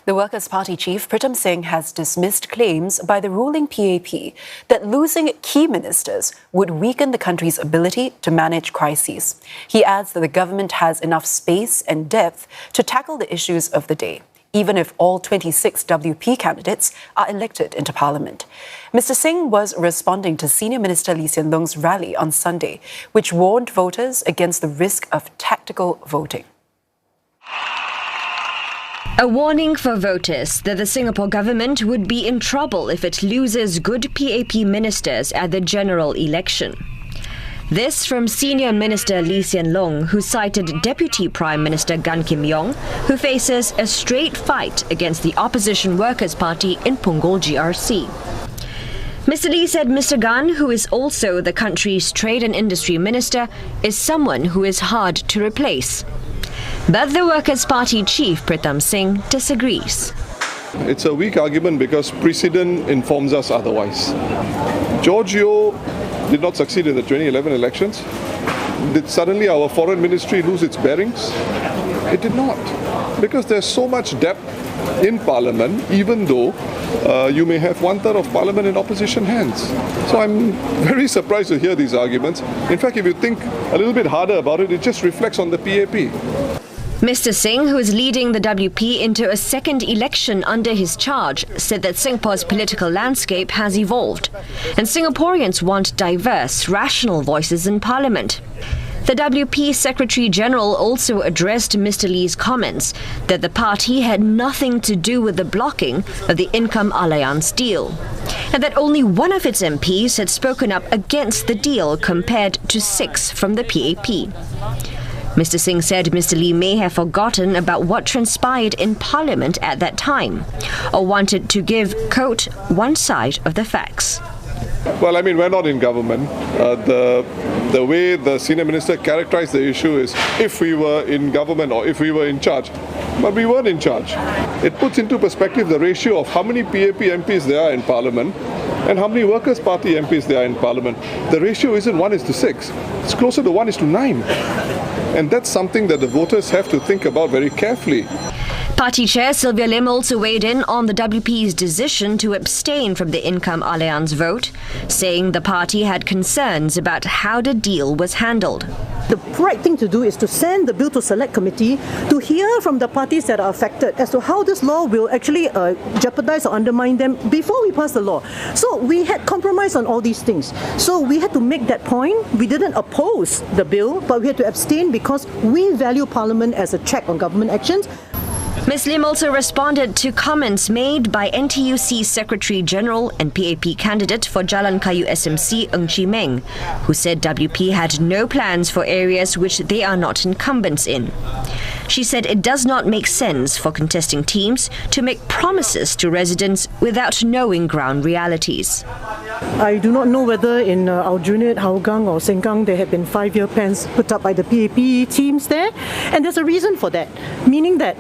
The Workers' Party chief, Pritam Singh, has dismissed claims by the ruling PAP that losing key ministers would weaken the country's ability to manage crises. He adds that the government has enough space and depth to tackle the issues of the day, even if all 26 WP candidates are elected into Parliament. Mr. Singh was responding to Senior Minister Hsien Loong's rally on Sunday, which warned voters against the risk of tactical voting. A warning for voters that the Singapore government would be in trouble if it loses good PAP ministers at the general election. This from Senior Minister Hsien Loong, who cited Deputy Prime Minister Gan Kim Yong, who faces a straight fight against the opposition Workers' Party in Punggol GRC. Mr. Lee said Mr. Gan, who is also the country's Trade and Industry Minister, is someone who is hard to replace. But the Workers' Party chief, Pritam Singh, disagrees. It's a weak argument because precedent informs us otherwise. George Yeo did not succeed in the 2011 elections. Did suddenly our foreign ministry lose its bearings? It did not. Because there's so much depth in Parliament, even though you may have 1/3 of Parliament in opposition hands. So I'm very surprised to hear these arguments. In fact, if you think a little bit harder about it, it just reflects on the PAP. Mr. Singh, who is leading the WP into a second election under his charge, said that Singapore's political landscape has evolved, and Singaporeans want diverse, rational voices in Parliament. The WP Secretary-General also addressed Mr. Lee's comments that the party had nothing to do with the blocking of the Income Alliance deal, and that only one of its MPs had spoken up against the deal compared to 6 from the PAP. Mr. Singh said Mr. Lee may have forgotten about what transpired in Parliament at that time, or wanted to give, quote, one side of the facts. Well, I mean, we're not in government. The way the senior minister characterized the issue is if we were in government or if we were in charge. But we weren't in charge. It puts into perspective the ratio of how many PAP MPs there are in Parliament and how many Workers' Party MPs there are in Parliament. The ratio isn't 1:6. It's closer to 1:9. And that's something that the voters have to think about very carefully. Party Chair Sylvia Lim also weighed in on the WP's decision to abstain from the Income Alliance vote, saying the party had concerns about how the deal was handled. The right thing to do is to send the bill to Select Committee to hear from the parties that are affected as to how this law will actually jeopardize or undermine them before we pass the law. So we had compromised on all these things. So we had to make that point. We didn't oppose the bill, but we had to abstain because we value Parliament as a check on government actions. Ms. Lim also responded to comments made by NTUC Secretary-General and PAP candidate for Jalan Kayu SMC, Ng Chee Meng, who said WP had no plans for areas which they are not incumbents in. She said it does not make sense for contesting teams to make promises to residents without knowing ground realities. I do not know whether in Aljunied, Hougang or Sengkang there have been 5-year plans put up by the PAP teams there, and there's a reason for that, meaning that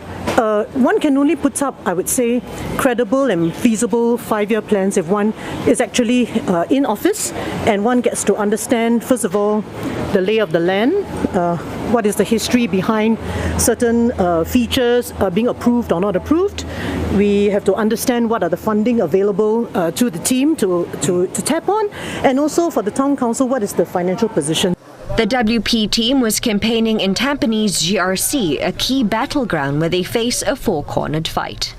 one can only put up, I would say, credible and feasible 5-year plans if one is actually in office and one gets to understand, first of all, the lay of the land, what is the history behind certain features being approved or not approved. We have to understand what are the funding available to the team to tap on, and also for the town council, what is the financial position. The WP team was campaigning in Tampines GRC, a key battleground where they face a four-cornered fight.